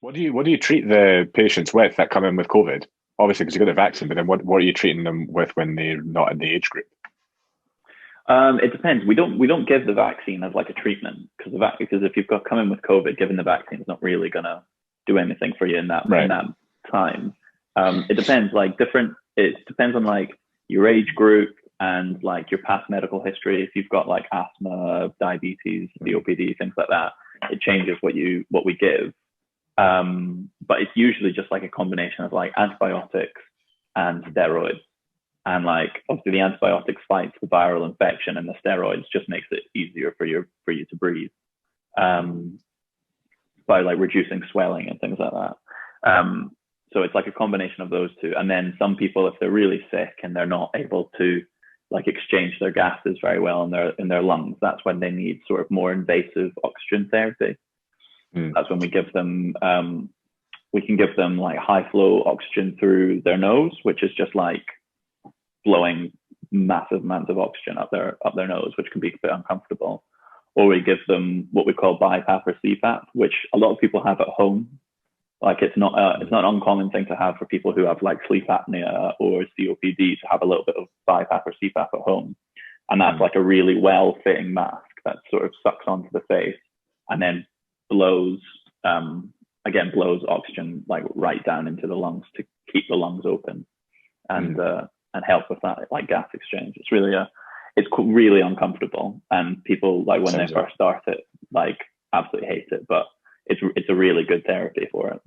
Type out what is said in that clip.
What do you treat the patients with that come in with COVID? Obviously, because you got the vaccine, but then what are you treating them with when they're not in the age group? It depends. We don't give the vaccine as like a treatment because if you've got come in with COVID, giving the vaccine is not really gonna do anything for you in that Right. in that time. It depends. It depends on like your age group and like your past medical history. If you've got like asthma, diabetes, COPD, things like that, it changes what we give. But it's usually just like a combination of like antibiotics and steroids. And like obviously the antibiotics fights the viral infection, and the steroids just makes it easier for you to breathe by like reducing swelling and things like that. So it's like a combination of those two. And then some people, if they're really sick and they're not able to like exchange their gases very well in their lungs, that's when they need sort of more invasive oxygen therapy. That's when we can give them like high flow oxygen through their nose, which is just like blowing massive amounts of oxygen up their nose, which can be a bit uncomfortable. Or we give them what we call BiPAP or CPAP, which a lot of people have at home. Like it's not an uncommon thing to have for people who have like sleep apnea or COPD to have a little bit of BiPAP or CPAP at home. And that's like a really well-fitting mask that sort of sucks onto the face and then blows oxygen like right down into the lungs to keep the lungs open and help with that like gas exchange. It's really uncomfortable, and people like when they first start it like absolutely hate it, but it's a really good therapy for it.